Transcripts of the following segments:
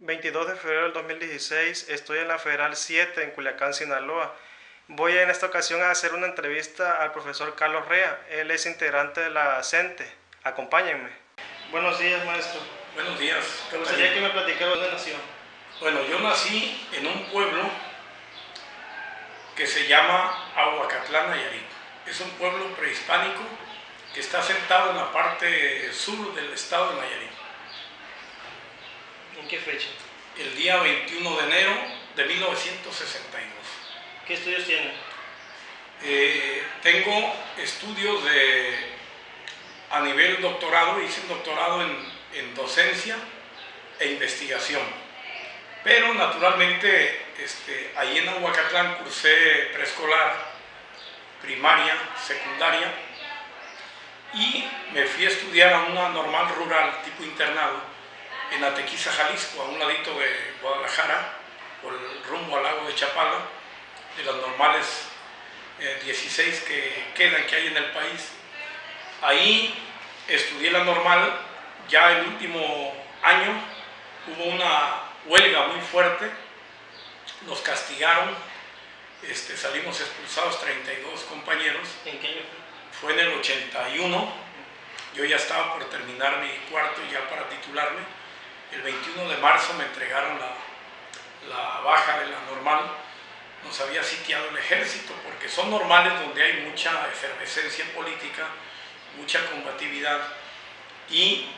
22 de febrero del 2016, estoy en la Federal 7 en Culiacán, Sinaloa. Voy en esta ocasión a hacer una entrevista al profesor Carlos Rea. Él es integrante de la CENTE. Acompáñenme. Buenos días, maestro. Buenos días. Me gustaría que me platicara dónde nació. Bueno, yo nací en un pueblo que se llama Ahuacatlán, Nayarit. Es un pueblo prehispánico que está sentado en la parte sur del estado de Nayarit. ¿En qué fecha? El día 21 de enero de 1962. ¿Qué estudios tiene? Tengo estudios a nivel doctorado. Hice un doctorado en docencia e investigación. Pero naturalmente ahí en Ahuacatlán cursé preescolar, primaria, secundaria, y me fui a estudiar a una normal rural tipo internado en Atequiza, Jalisco, a un ladito de Guadalajara, por el rumbo al lago de Chapala, de las normales 16 que hay en el país. Ahí estudié la normal. Ya el último año hubo una huelga muy fuerte, nos castigaron, salimos expulsados 32 compañeros. ¿En qué año fue? Fue en el 81, yo ya estaba por terminar mi cuarto ya para titularme. El 21 de marzo me entregaron la baja de la normal. Nos había sitiado el ejército, porque son normales donde hay mucha efervescencia política, mucha combatividad, y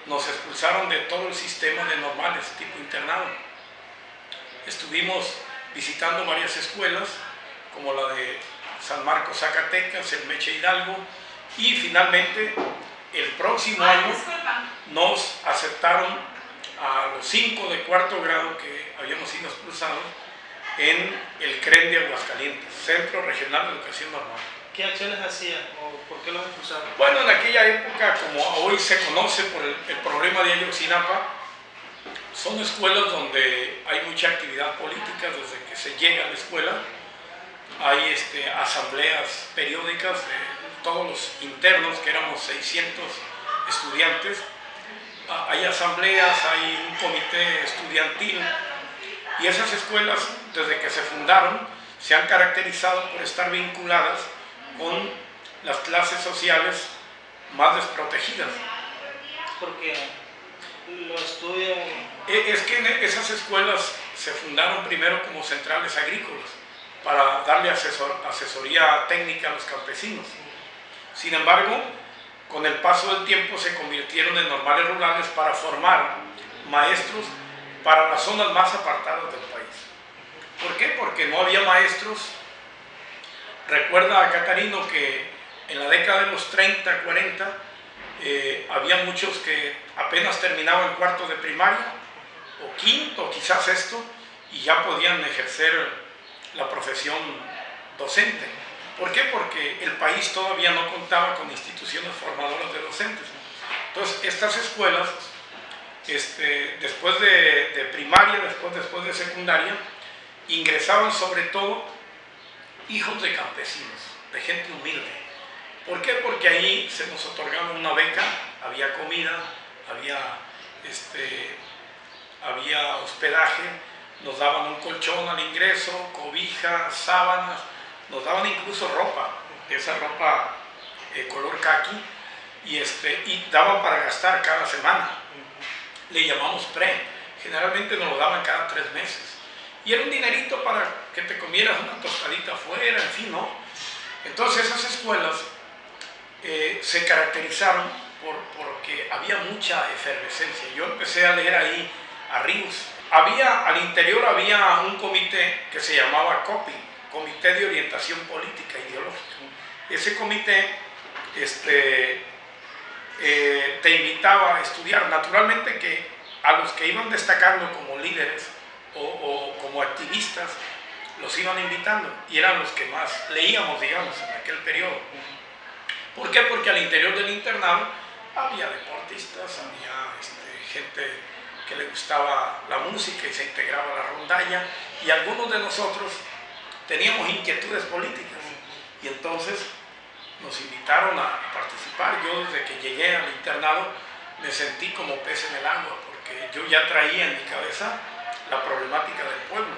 nos expulsaron de todo el sistema de normales tipo internado. Estuvimos visitando varias escuelas, como la de San Marcos, Zacatecas, el Meche Hidalgo, y finalmente el próximo año nos aceptaron a los 5 de cuarto grado que habíamos sido expulsados en el CREN de Aguascalientes, Centro Regional de Educación Normal. ¿Qué acciones hacían o por qué los expulsaron? Bueno, en aquella época, como hoy se conoce por el problema de Ayotzinapa, son escuelas donde hay mucha actividad política desde que se llega a la escuela. Hay asambleas periódicas de todos los internos, que éramos 600 estudiantes. Hay asambleas, hay un comité estudiantil, y esas escuelas, desde que se fundaron, se han caracterizado por estar vinculadas con las clases sociales más desprotegidas. Porque lo estudian. Es que esas escuelas se fundaron primero como centrales agrícolas para darle asesoría técnica a los campesinos. Sin embargo, con el paso del tiempo se convirtieron en normales rurales para formar maestros para las zonas más apartadas del país. ¿Por qué? Porque no había maestros. Recuerda a Catarino que en la década de los 30, 40, había muchos que apenas terminaban cuarto de primaria, o quinto, quizás sexto, y ya podían ejercer la profesión docente. ¿Por qué? Porque el país todavía no contaba con instituciones formadoras de docentes. Entonces, estas escuelas, después de primaria, después de secundaria, ingresaban sobre todo hijos de campesinos, de gente humilde. ¿Por qué? Porque ahí se nos otorgaba una beca, había comida, había hospedaje, nos daban un colchón al ingreso, cobija, sábanas, nos daban incluso ropa, esa ropa color caqui, y daban para gastar cada semana. Le llamamos pre, generalmente nos lo daban cada 3 meses. Y era un dinerito para que te comieras una tostadita afuera, en fin, ¿no? Entonces esas escuelas se caracterizaron porque había mucha efervescencia. Yo empecé a leer ahí a Ríos. Al interior había un comité que se llamaba COPI, Comité de Orientación Política e Ideológica. Ese comité te invitaba a estudiar. Naturalmente que a los que iban destacando como líderes o como activistas, los iban invitando, y eran los que más leíamos, digamos, en aquel periodo. ¿Por qué? Porque al interior del internado había deportistas, había gente que le gustaba la música y se integraba a la rondalla, y algunos de nosotros teníamos inquietudes políticas, y entonces nos invitaron a participar. Yo, desde que llegué al internado, me sentí como pez en el agua, porque porque yo ya traía en mi cabeza la problemática del pueblo.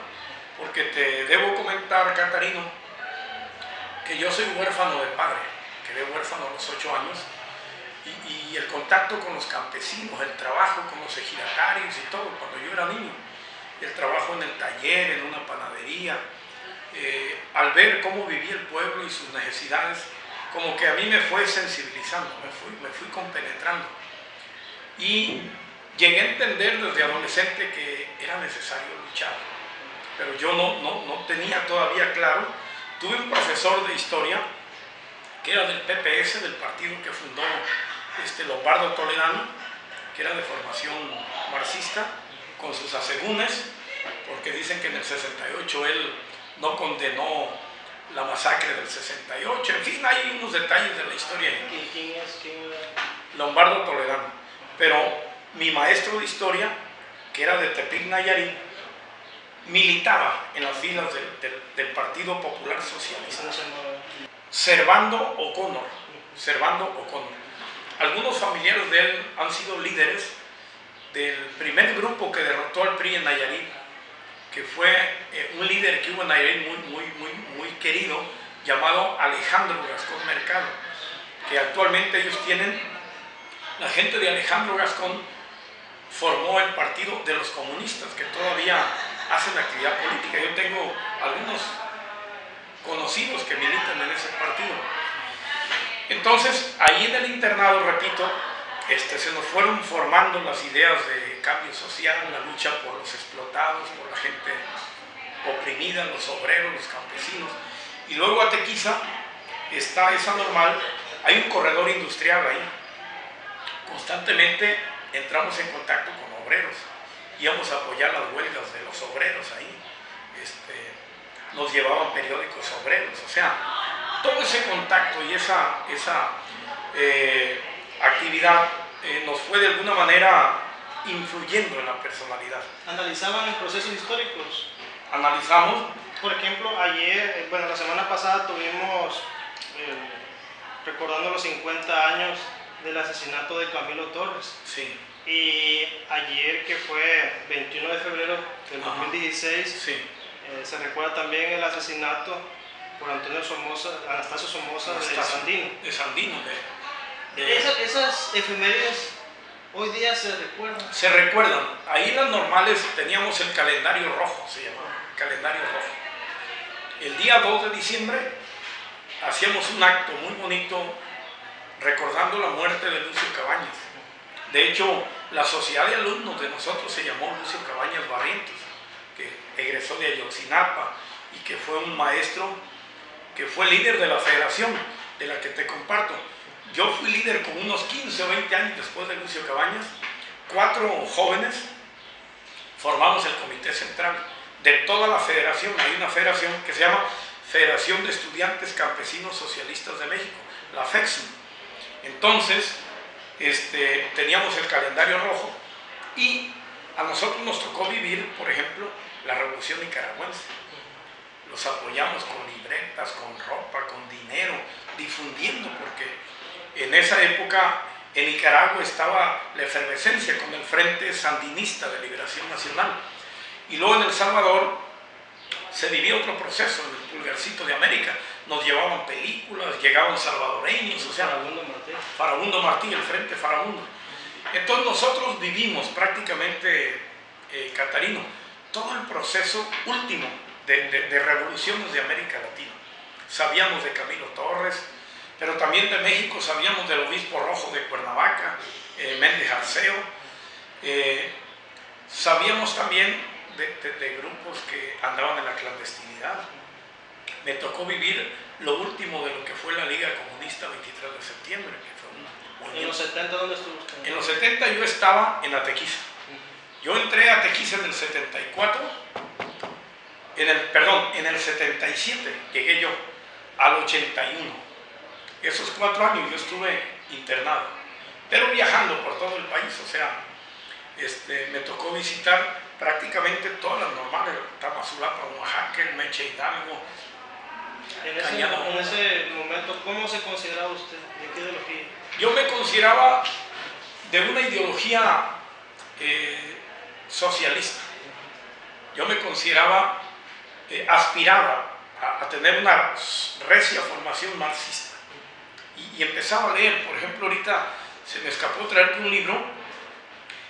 Porque te debo comentar, Catarino, que yo soy huérfano de padre, quedé huérfano a los 8 años, y el contacto con los campesinos, el trabajo con los ejidatarios y todo, cuando yo era niño, el trabajo en el taller, en una panadería, al ver cómo vivía el pueblo y sus necesidades, como que a mí me fue sensibilizando, me fui compenetrando. Y llegué a entender desde adolescente que era necesario luchar, pero yo no tenía todavía claro. Tuve un profesor de historia que era del PPS, del partido que fundó Lombardo Toledano, que era de formación marxista, con sus asegúnes, porque dicen que en el 68 él no condenó la masacre del 68, en fin, hay unos detalles de la historia. ¿Quién es? Lombardo Toledano. Pero mi maestro de historia, que era de Tepic, Nayarit, militaba en las filas del Partido Popular Socialista. Servando O'Connor. Algunos familiares de él han sido líderes del primer grupo que derrotó al PRI en Nayarit, que fue un líder que hubo en Nayarit muy querido, llamado Alejandro Gascón Mercado, que actualmente ellos tienen, la gente de Alejandro Gascón formó el Partido de los Comunistas, que todavía hacen actividad política. Yo tengo algunos conocidos que militan en ese partido. Entonces, ahí en el internado, repito, se nos fueron formando las ideas de cambio social, la lucha por los explotados, por la gente oprimida, los obreros, los campesinos. Y luego a Tequiza está esa normal, hay un corredor industrial ahí. Constantemente entramos en contacto con obreros, íbamos a apoyar las huelgas de los obreros ahí. Nos llevaban periódicos obreros, o sea, todo ese contacto y esa actividad nos fue de alguna manera influyendo en la personalidad. ¿Analizaban los procesos históricos? Analizamos. Por ejemplo, ayer, la semana pasada tuvimos, recordando los 50 años del asesinato de Camilo Torres. Sí. Y ayer, que fue 21 de febrero del 2016, sí. Se recuerda también el asesinato por Anastasio Somoza de Sandino. De Sandino. Esas efemérides hoy día se recuerdan. Se recuerdan. Ahí las normales teníamos el calendario rojo, se llamaba, calendario rojo. El día 2 de diciembre hacíamos un acto muy bonito recordando la muerte de Lucio Cabañas. De hecho, la sociedad de alumnos de nosotros se llamó Lucio Cabañas Barrientos, que egresó de Ayotzinapa y que fue un maestro, que fue líder de la federación de la que te comparto. Yo fui líder como unos 15 o 20 años después de Lucio Cabañas. 4 jóvenes formamos el comité central de toda la federación. Hay una federación que se llama Federación de Estudiantes Campesinos Socialistas de México, la FEXM. Entonces, teníamos el calendario rojo y a nosotros nos tocó vivir, por ejemplo, la Revolución Nicaragüense. Los apoyamos con libretas, con ropa, con dinero, difundiendo, porque en esa época en Nicaragua estaba la efervescencia con el Frente Sandinista de Liberación Nacional. Y luego en El Salvador se vivía otro proceso, en el Pulgarcito de América. Nos llevaban películas, llegaban salvadoreños, o sea, Farabundo Martí, el Frente Farabundo. Entonces nosotros vivimos prácticamente, Catarino, todo el proceso último de revoluciones de América Latina. Sabíamos de Camilo Torres, pero también de México sabíamos del Obispo Rojo de Cuernavaca, Méndez Arceo. Sabíamos también de grupos que andaban en la clandestinidad. Me tocó vivir lo último de lo que fue la Liga Comunista 23 de septiembre, que fue un movimiento. ¿En los 70 dónde estuvo usted? En los 70 yo estaba en Atequiza. Yo entré a Atequiza en el 74, en el 77 llegué yo, al 81. Esos 4 años yo estuve internado, pero viajando por todo el país, o sea, me tocó visitar prácticamente todas las normales, Tamazulapa, Oaxaca, el Meche Hidalgo. En ese momento, ¿cómo se consideraba usted? ¿De qué ideología? Yo me consideraba de una ideología socialista. Yo me consideraba, aspiraba a tener una recia formación marxista. Y empezaba a leer. Por ejemplo, ahorita se me escapó traerte un libro,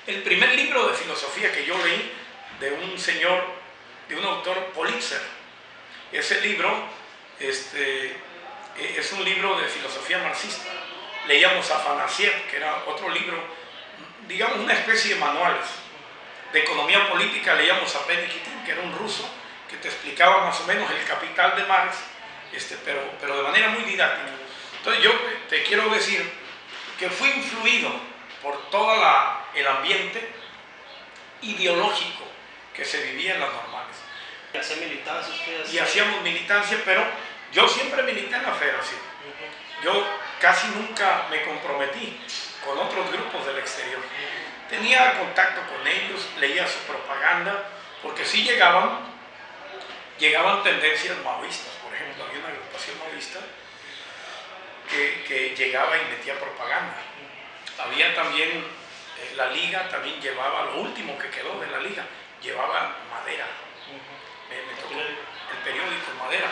el primer libro de filosofía que yo leí, de un señor, de un autor Pulitzer. Ese libro es un libro de filosofía marxista. Leíamos a Afanasiev, que era otro libro, digamos una especie de manuales. De economía política leíamos a Penikitin, que era un ruso, que te explicaba más o menos el Capital de Marx, pero de manera muy didáctica. Entonces yo te quiero decir que fui influido por todo el ambiente ideológico que se vivía en las normales. ¿Y hacía militancia ustedes? Y hacíamos militancia, pero yo siempre milité en la federación. Yo casi nunca me comprometí con otros grupos del exterior. Tenía contacto con ellos, leía su propaganda, porque sí llegaban tendencias maoístas. Por ejemplo, había una agrupación maoísta que llegaba y metía propaganda. Había también, la liga también llevaba, lo último que quedó de la liga, llevaba Madera. Me tocó el periódico Madera.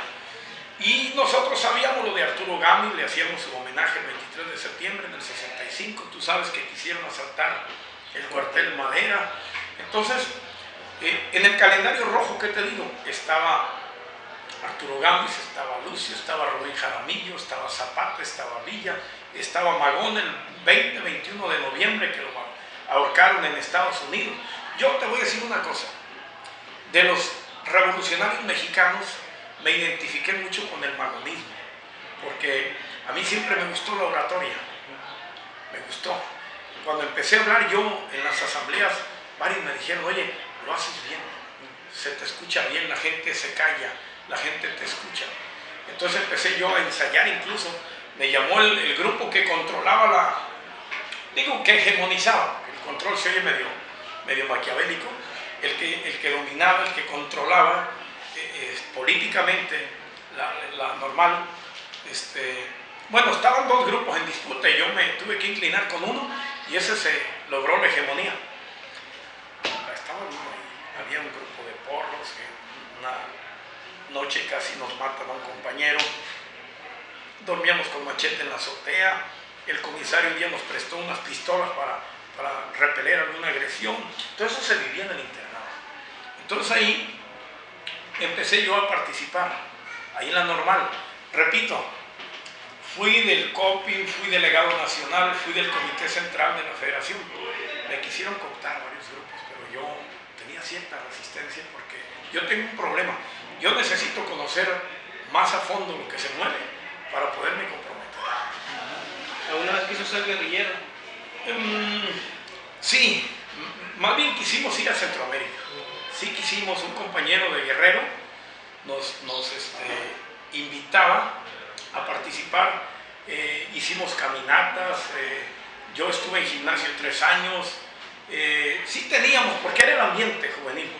Y nosotros sabíamos lo de Arturo Gámez, le hacíamos su homenaje el 23 de septiembre del 65. Tú sabes que quisieron asaltar el cuartel Madera. Entonces, en el calendario rojo que te digo, estaba Arturo Gámez, estaba Lucio, estaba Rubén Jaramillo, estaba Zapata, estaba Villa, estaba Magón el 20-21 de noviembre, que lo ahorcaron en Estados Unidos. Yo te voy a decir una cosa, de los revolucionarios mexicanos me identifiqué mucho con el magonismo, porque a mí siempre me gustó la oratoria, me gustó. Cuando empecé a hablar yo en las asambleas, varios me dijeron, oye, lo haces bien, se te escucha bien, la gente se calla, la gente te escucha. Entonces empecé yo a ensayar, incluso me llamó el grupo que controlaba que hegemonizaba, el control se oye medio maquiavélico, el que dominaba, el que controlaba políticamente la normal. Bueno, estaban dos grupos en disputa y yo me tuve que inclinar con uno y ese se logró la hegemonía. Estaba uno ahí, había un grupo de porros que una noche casi nos matan a un compañero, dormíamos con machete en la azotea, el comisario un día nos prestó unas pistolas para repeler alguna agresión. Todo eso se vivía en el internado. Entonces ahí empecé yo a participar, ahí en la normal. Repito, fui del COPI, fui delegado nacional, fui del Comité Central de la Federación. Me quisieron cooptar varios grupos, pero yo tenía cierta resistencia porque yo tengo un problema. Yo necesito conocer más a fondo lo que se mueve para poderme comprometer. ¿Alguna vez quiso ser guerrillero? Sí, más bien quisimos ir a Centroamérica. Sí quisimos, un compañero de Guerrero nos invitaba a participar, hicimos caminatas, yo estuve en gimnasio 3 años, sí teníamos, porque era el ambiente juvenil,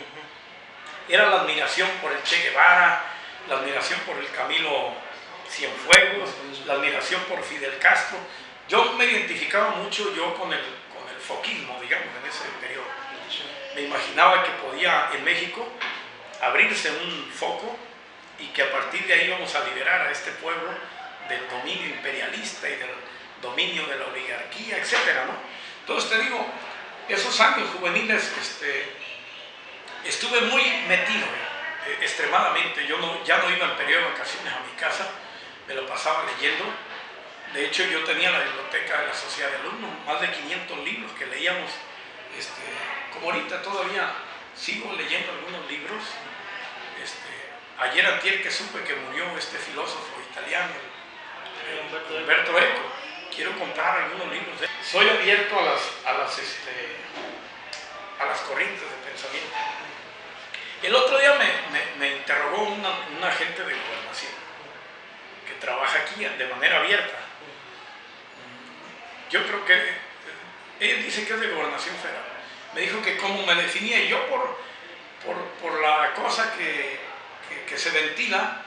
era la admiración por el Che Guevara, la admiración por el Camilo Cienfuegos, la admiración por Fidel Castro. Yo me identificaba mucho con el foquismo, digamos, en ese periodo. Me imaginaba que podía en México abrirse un foco y que a partir de ahí íbamos a liberar a este pueblo del dominio imperialista y del dominio de la oligarquía, etcétera, ¿no? Entonces te digo, esos años juveniles estuve muy metido, extremadamente. Yo ya no iba en periodo de vacaciones a mi casa, me lo pasaba leyendo. De hecho, yo tenía la biblioteca de la Sociedad de Alumnos, más de 500 libros que leíamos. Como ahorita todavía sigo leyendo algunos libros. Ayer antier que supe que murió este filósofo italiano, Umberto Eco, quiero comprar algunos libros de él. Soy abierto a las corrientes de pensamiento. El otro día me interrogó un agente de gobernación que trabaja aquí de manera abierta. Yo creo que él dice que es de gobernación federal. Me dijo que cómo me definía, y yo por la cosa que se ventila,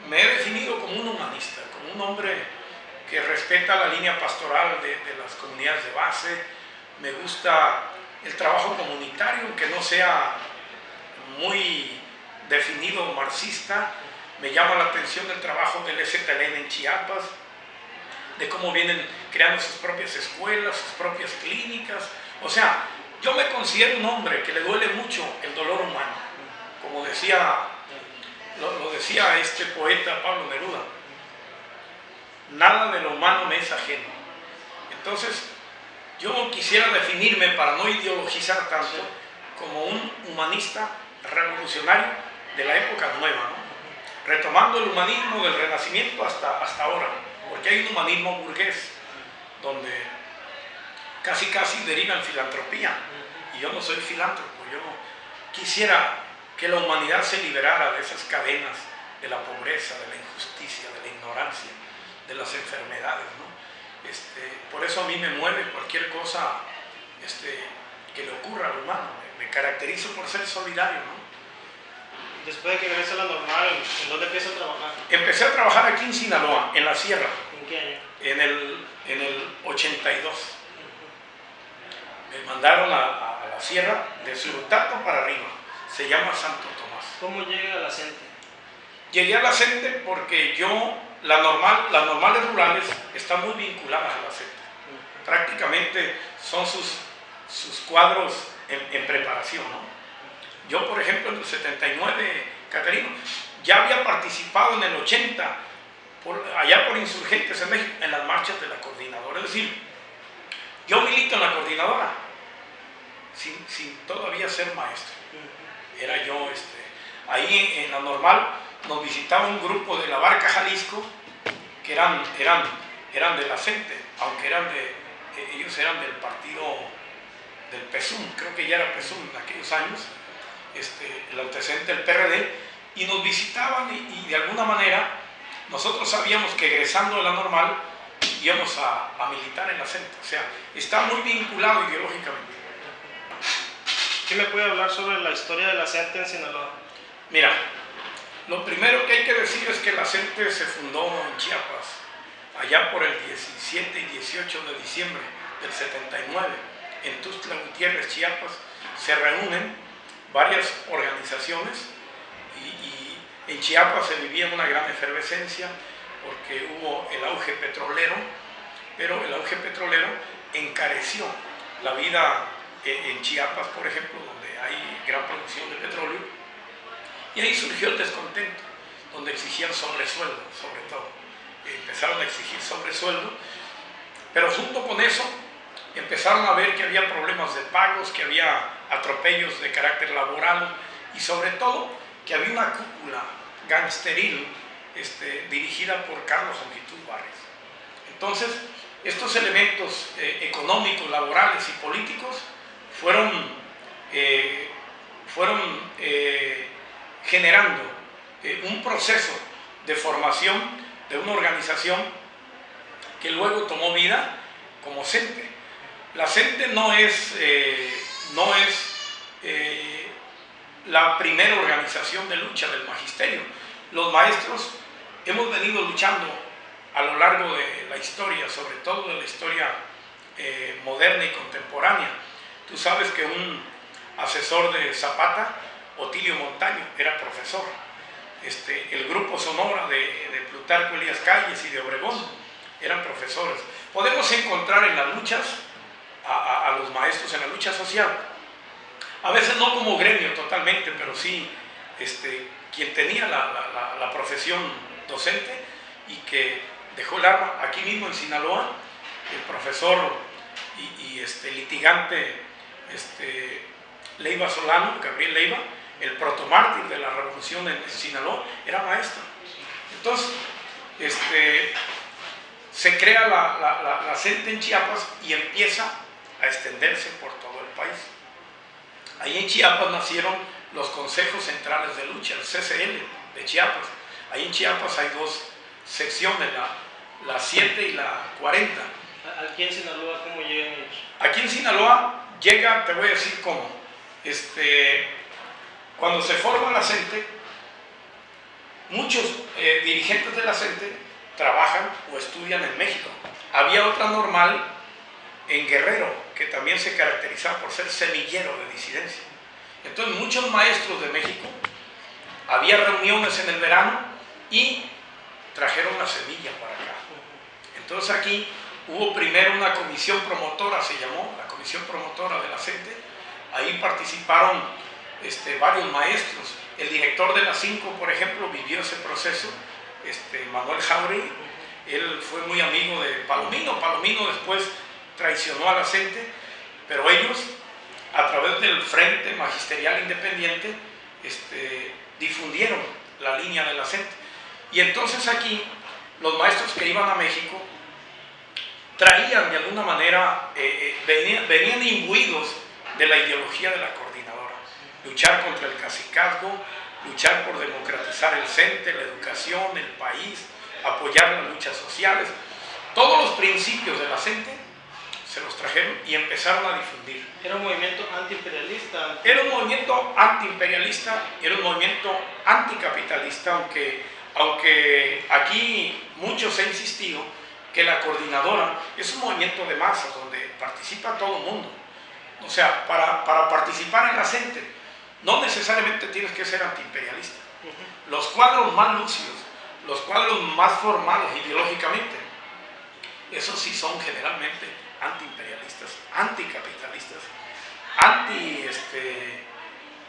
me he definido como un humanista, como un hombre que respeta la línea pastoral de las comunidades de base. Me gusta el trabajo comunitario, aunque no sea muy definido marxista. Me llama la atención el trabajo del EZLN en Chiapas, de cómo vienen creando sus propias escuelas, sus propias clínicas. O sea, yo me considero un hombre que le duele mucho el dolor humano, como decía, lo decía este poeta Pablo Neruda: nada de lo humano me es ajeno. Entonces, yo quisiera definirme, para no ideologizar tanto, como un humanista revolucionario de la época nueva, ¿no? Retomando el humanismo del Renacimiento hasta ahora, porque hay un humanismo burgués, donde casi deriva en filantropía, y yo no soy filántropo. Yo quisiera que la humanidad se liberara de esas cadenas de la pobreza, de la injusticia, de la ignorancia, de las enfermedades, ¿no? Por eso a mí me mueve cualquier cosa que le ocurra al humano. Me caracterizo por ser solidario, ¿no? Después de que regresa a la normal, ¿en dónde empieza a trabajar? Empecé a trabajar aquí en Sinaloa, en la sierra. ¿En qué año? En el 82. Me mandaron a la sierra de Surutato para arriba. Se llama Santo Tomás. ¿Cómo llega a la CENTE? Llegué a la CENTE porque las normales rurales están muy vinculadas a la CENTE. Prácticamente son sus cuadros en preparación, ¿no? Yo, por ejemplo, en el 79, Caterino, ya había participado en el 80, allá por Insurgentes en México, en las marchas de la coordinadora. Es decir, yo milito en la coordinadora, sin todavía ser maestro. Era yo, ahí en la normal nos visitaba un grupo de la Barca Jalisco, que eran de la CENTE, aunque ellos eran del partido del PESUM, creo que ya era PESUM en aquellos años, el antecedente del PRD, y nos visitaban, y de alguna manera nosotros sabíamos que egresando de la normal íbamos a militar en la CENTE. O sea, está muy vinculado ideológicamente. ¿Qué me puede hablar sobre la historia de la CENTE en Sinaloa? Mira, lo primero que hay que decir es que la CENTE se fundó en Chiapas, allá por el 17 y 18 de diciembre del 79, en Tuxtla Gutiérrez, Chiapas. Se reúnen varias organizaciones y en Chiapas se vivía una gran efervescencia porque hubo el auge petrolero, pero el auge petrolero encareció la vida en Chiapas, por ejemplo, donde hay gran producción de petróleo, y ahí surgió el descontento, donde exigían sobresueldo, sobre todo. Empezaron a exigir sobresueldo, pero junto con eso empezaron a ver que había problemas de pagos, que había atropellos de carácter laboral, y sobre todo que había una cúpula gangsteril dirigida por Carlos Longitud Barrios. Entonces, estos elementos económicos, laborales y políticos fueron generando un proceso de formación de una organización que luego tomó vida como CENTE. La CENTE no es la primera organización de lucha del magisterio. Los maestros hemos venido luchando a lo largo de la historia, sobre todo de la historia moderna y contemporánea. Tú sabes que un asesor de Zapata, Otilio Montaño, era profesor. El grupo Sonora de Plutarco Elías Calles y de Obregón eran profesores. Podemos encontrar en las luchas a los maestros, en la lucha social, a veces no como gremio totalmente, pero sí quien tenía la profesión docente y que dejó el arma aquí mismo en Sinaloa, el profesor y litigante Leiva Solano, Gabriel Leiva, el protomártir de la revolución en Sinaloa, era maestro. Entonces, se crea la CENTE en Chiapas y empieza a extenderse por todo el país. Ahí en Chiapas nacieron los consejos centrales de lucha, el CCL de Chiapas. Ahí en Chiapas hay dos secciones, la 7 y la 40. ¿Aquí en Sinaloa cómo llegan ellos? Aquí en Sinaloa llega, te voy a decir cómo. Cuando se forma la CENTE, muchos dirigentes de la CENTE trabajan o estudian en México. Había otra normal en Guerrero, que también se caracterizaba por ser semillero de disidencia. Entonces muchos maestros de México, había reuniones en el verano y trajeron la semilla para acá. Entonces aquí hubo primero una comisión promotora, se llamó la comisión promotora de la CENTE. Ahí participaron varios maestros. El director de la 5, por ejemplo, vivió ese proceso, Manuel Jauregui. Él fue muy amigo de Palomino. Palomino después traicionó a la CENTE, pero ellos, a través del Frente Magisterial Independiente, difundieron la línea de la CENTE. Y entonces aquí, los maestros que iban a México traían de alguna manera, venían imbuidos de la ideología de la coordinadora. Luchar contra el cacicazgo, luchar por democratizar el CENTE, la educación, el país, apoyar las luchas sociales. Todos los principios de la CENTE se los trajeron y empezaron a difundir. ¿Era un movimiento antiimperialista? Era un movimiento antiimperialista, era un movimiento anticapitalista, aunque aquí muchos han insistido que la coordinadora es un movimiento de masas donde participa todo el mundo. O sea, para participar en la CENTE no necesariamente tienes que ser antiimperialista. Los cuadros más lúcidos, los cuadros más formados ideológicamente, esos sí son generalmente antiimperialistas, anticapitalistas,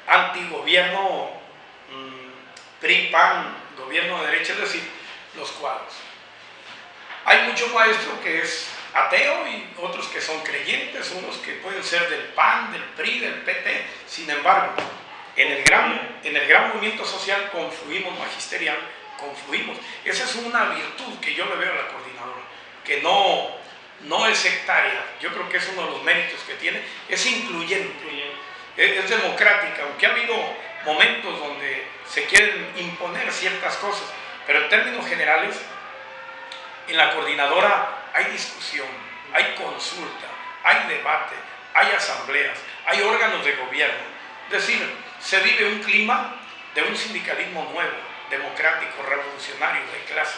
antigobierno, PRI-PAN, gobierno de derecha, es decir, los cuadros. Hay muchos maestros que es ateo y otros que son creyentes, unos que pueden ser del PAN, del PRI, del PT. Sin embargo, en el gran movimiento social confluimos magisterial, confluimos. Esa es una virtud que yo le veo a la coordinadora, que no es sectaria. Yo creo que es uno de los méritos que tiene, es incluyente, es democrática, aunque ha habido momentos donde se quieren imponer ciertas cosas, pero en términos generales, en la coordinadora hay discusión, hay consulta, hay debate, hay asambleas, hay órganos de gobierno. Es decir, se vive un clima de un sindicalismo nuevo, democrático, revolucionario, de clase.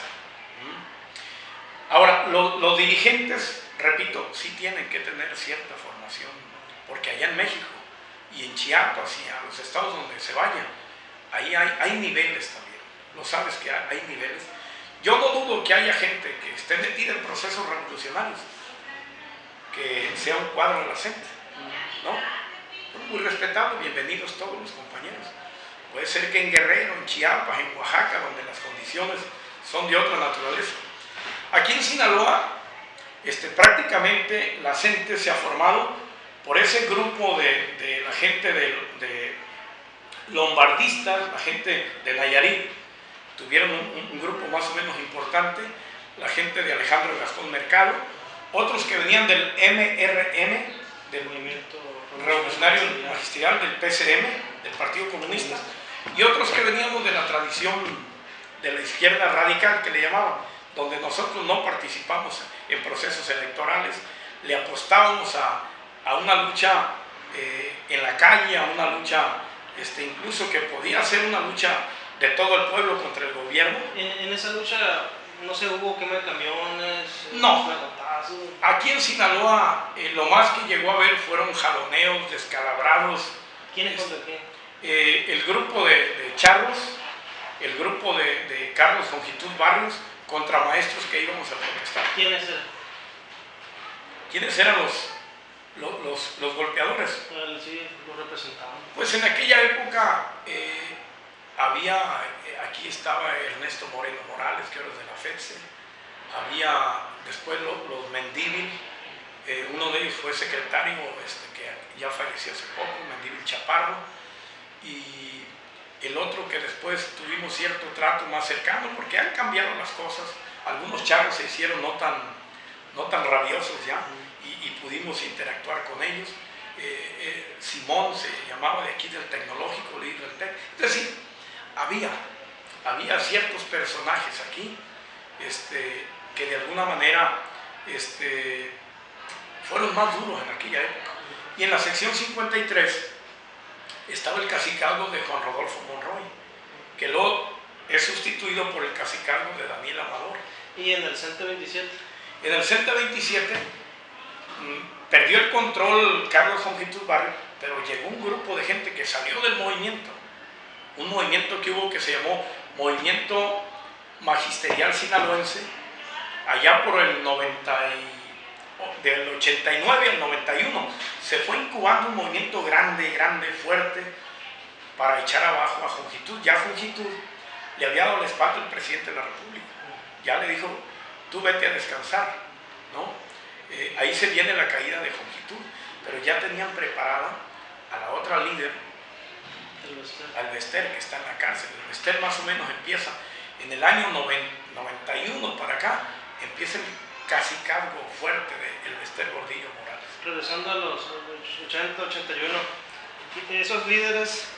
Ahora, los dirigentes, repito, sí tienen que tener cierta formación, porque allá en México y en Chiapas y a los estados donde se vaya, ahí hay niveles también. Lo sabes que hay niveles. Yo no dudo que haya gente que esté metida en procesos revolucionarios, que sea un cuadro de la CENTE, ¿no? Muy respetable, bienvenidos todos los compañeros. Puede ser que en Guerrero, en Chiapas, en Oaxaca, donde las condiciones son de otra naturaleza. Aquí en Sinaloa, prácticamente la CENTE se ha formado por ese grupo de la gente de lombardistas, la gente de Nayarit. Tuvieron un grupo más o menos importante, la gente de Alejandro Gastón Mercado, otros que venían del MRM, del Movimiento Revolucionario Magisterial, del PCM, del Partido Comunista, y otros que veníamos de la tradición de la izquierda radical, que le llamaban, donde nosotros no participamos en procesos electorales, le apostábamos a una lucha en la calle, a una lucha incluso que podía ser una lucha de todo el pueblo contra el gobierno. En esa lucha no se hubo quema de camiones, no. Aquí en Sinaloa lo más que llegó a haber fueron jaloneos, descalabrados. ¿Quiénes contra quién? El grupo de charros, el grupo de Carlos Longitud Barrios contra maestros que íbamos a protestar. ¿Quiénes eran? ¿Quiénes eran los golpeadores? Sí, los representaban. Pues en aquella época aquí estaba Ernesto Moreno Morales, que era de la FEDSE, había después los Mendívil, uno de ellos fue secretario, que ya falleció hace poco, Mendívil Chaparro, y el otro que después tuvimos cierto trato más cercano, porque han cambiado las cosas, algunos charros se hicieron no tan rabiosos ya, y pudimos interactuar con ellos. Simón se llamaba, de aquí del Tecnológico, líder del TEC. Es decir, había ciertos personajes aquí que de alguna manera fueron más duros en aquella época. Y en la sección 53 estaba el cacicazgo de Juan Rodolfo Monroy, que luego es sustituido por el cacicazgo de Daniel Amador. ¿Y en el CENTE 27? En el CENTE 27 perdió el control Carlos Jongitud Barrios, pero llegó un grupo de gente que salió del movimiento, un movimiento que hubo que se llamó Movimiento Magisterial Sinaloense, allá por el 90 del 89 al 91, se fue incubando un movimiento grande, fuerte, para echar abajo a Jongitud. Ya Jongitud le había dado la espalda al presidente de la República, ya le dijo, tú vete a descansar, ¿no? Ahí se viene la caída de Jongitud, pero ya tenían preparada a la otra líder, al Bester, que está en la cárcel. El Bester más o menos empieza en el año 91 para acá, empieza el cacicazgo fuerte del Bester Gordillo Morales. Regresando a los 80, 81, esos líderes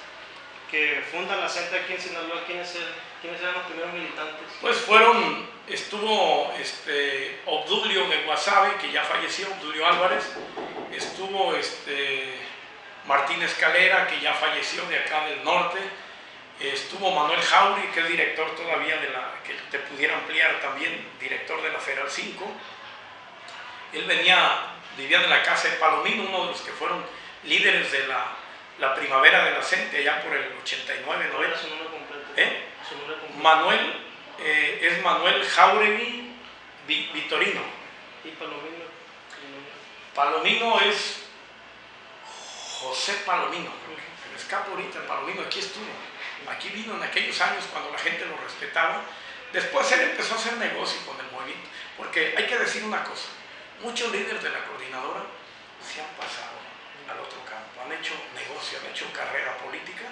que fundan la CENTE aquí en Sinaloa, ¿quiénes eran los primeros militantes? Pues estuvo Obdulio de Guasave, que ya falleció, Obdulio Álvarez, estuvo Martín Escalera, que ya falleció, de acá del norte, estuvo Manuel Jauri, que es director todavía que te pudiera ampliar también, director de la Federal 5. Él vivía en la casa de Palomino, uno de los que fueron líderes de la primavera de la CENTE, allá por el 89, 90. ¿Su nombre completo? ¿Su nombre completo? Manuel, es Manuel Jauregui Vitorino. ¿Y Palomino? Palomino es José Palomino, me escapo ahorita. El Palomino aquí estuvo, aquí vino en aquellos años cuando la gente lo respetaba. Después él empezó a hacer negocio con el movimiento, porque hay que decir una cosa, muchos líderes de la coordinadora se han pasado al otro campo, han hecho negocio, han hecho carrera política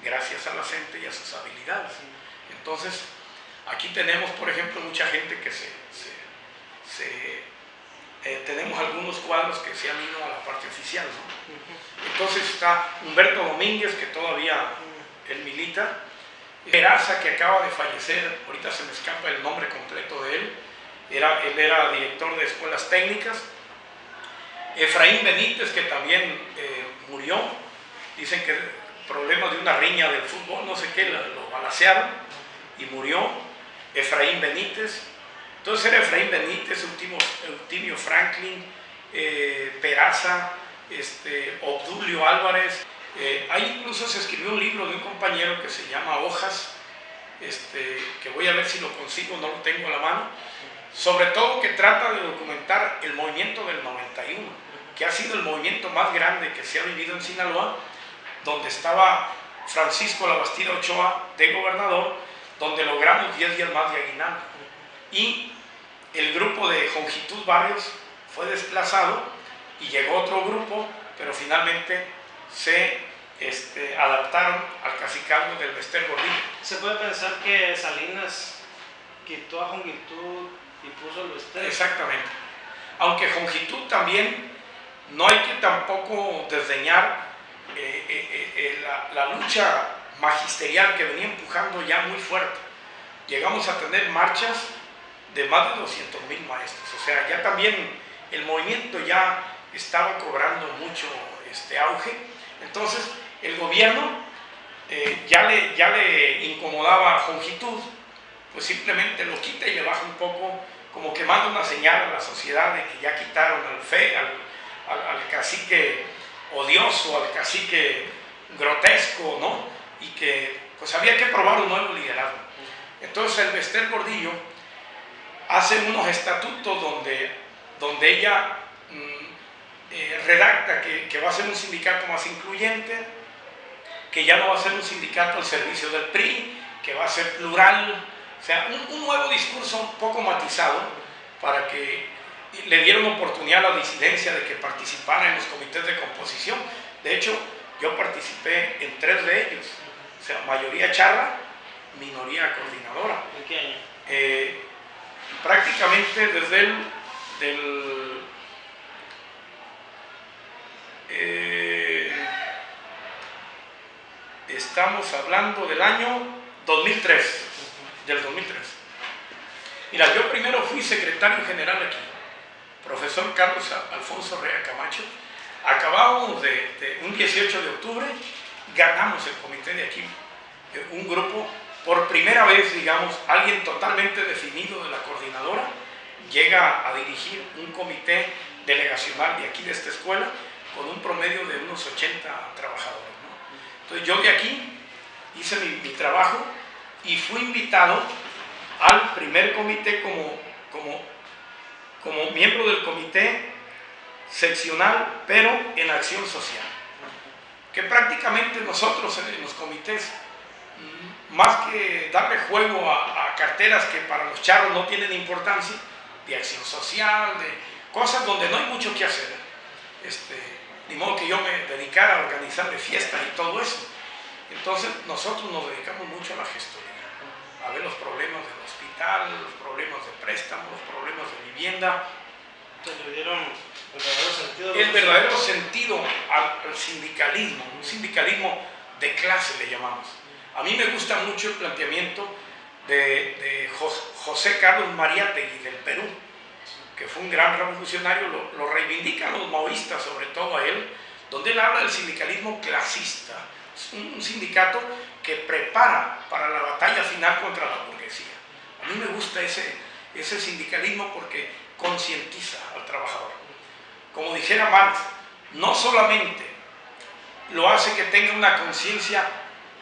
gracias a la CENTE y a sus habilidades. Entonces, aquí tenemos, por ejemplo, mucha gente que tenemos algunos cuadros que se han ido a la parte oficial, ¿no? Entonces está Humberto Domínguez, que todavía él milita, Peraza, que acaba de fallecer, ahorita se me escapa el nombre completo de él, él era director de escuelas técnicas. Efraín Benítez, que también murió, dicen que problemas de una riña del fútbol, no sé qué, lo balacearon y murió. Efraín Benítez, entonces era Efraín Benítez, Eutimio Franklin, Peraza, Obdulio Álvarez. Ahí incluso se escribió un libro de un compañero que se llama Hojas, que voy a ver si lo consigo, no lo tengo a la mano, sobre todo que trata de documentar el movimiento del 91, que ha sido el movimiento más grande que se ha vivido en Sinaloa, donde estaba Francisco Labastida Ochoa de gobernador, donde logramos 10 días más de aguinaldo. Y el grupo de Jongitud Barrios fue desplazado y llegó otro grupo, pero finalmente se adaptaron al cacicazgo del Bester Gordillo. ¿Se puede pensar que Salinas quitó a Jongitud y puso el Bester? Exactamente. Aunque Jongitud también, no hay que tampoco desdeñar la lucha magisterial que venía empujando ya muy fuerte. Llegamos a tener marchas de más de 200,000 maestros. O sea, ya también el movimiento ya estaba cobrando mucho auge. Entonces, el gobierno ya le incomodaba a Jongitud, pues simplemente lo quita y le baja un poco, como que manda una señal a la sociedad de que ya quitaron al cacique odioso, al cacique grotesco, ¿no? Y que pues había que probar un nuevo liderazgo. Entonces el Bester Gordillo hace unos estatutos donde ella redacta que va a ser un sindicato más incluyente, que ya no va a ser un sindicato al servicio del PRI, que va a ser plural, o sea, un nuevo discurso un poco matizado para que le dieron oportunidad a la disidencia de que participara en los comités de composición. De hecho, yo participé en 3 de ellos, o sea, mayoría charla, minoría coordinadora. ¿En qué año? Prácticamente desde estamos hablando del año 2003, del 2003. Mira, yo primero fui secretario general aquí, profesor Carlos Alfonso Rea Camacho. Acabábamos de un 18 de octubre, ganamos el comité de aquí, un grupo, por primera vez, digamos, alguien totalmente definido de la coordinadora, llega a dirigir un comité delegacional de aquí de esta escuela, con un promedio de unos 80 trabajadores, ¿no? Entonces yo de aquí hice mi trabajo y fui invitado al primer comité como miembro del comité seccional, pero en acción social. Que prácticamente nosotros en los comités, más que darle juego a carteras que para los charros no tienen importancia, de acción social, de cosas donde no hay mucho que hacer, ni modo que yo me dedicara a organizarle fiestas y todo eso. Entonces nosotros nos dedicamos mucho a la gestoría, a ver los problemas del hospital, los problemas de préstamo, los problemas de vivienda. Entonces le dieron el verdadero sentido. El verdadero sentido al sindicalismo, un sindicalismo de clase le llamamos. A mí me gusta mucho el planteamiento de José Carlos Mariátegui del Perú, que fue un gran revolucionario, lo reivindican los maoístas, sobre todo a él, donde él habla del sindicalismo clasista, un sindicato que prepara para la batalla final contra la burguesía. A mí me gusta ese sindicalismo porque concientiza al trabajador. Como dijera Marx, no solamente lo hace que tenga una conciencia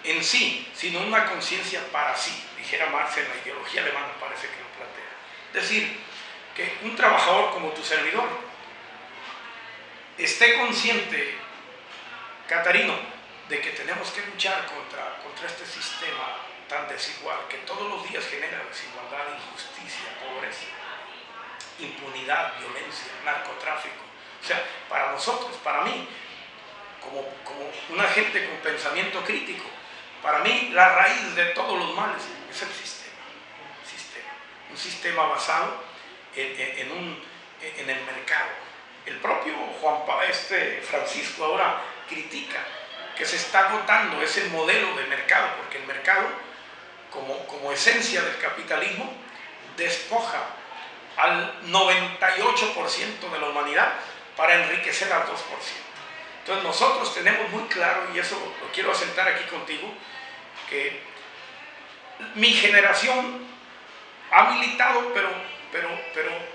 en sí, sino una conciencia para sí, dijera Marx en la ideología alemana, parece que lo plantea. Es decir, que un trabajador como tu servidor esté consciente, Catarino, de que tenemos que luchar contra este sistema tan desigual, que todos los días genera desigualdad, injusticia, pobreza, impunidad, violencia, narcotráfico. O sea, para nosotros, para mí, como una gente con pensamiento crítico, para mí la raíz de todos los males es el sistema. Un sistema basado en el mercado. El propio Francisco ahora critica que se está agotando ese modelo de mercado, porque el mercado, como esencia del capitalismo, despoja al 98% de la humanidad para enriquecer al 2%. Entonces nosotros tenemos muy claro, y eso lo quiero asentar aquí contigo, que mi generación ha militado, pero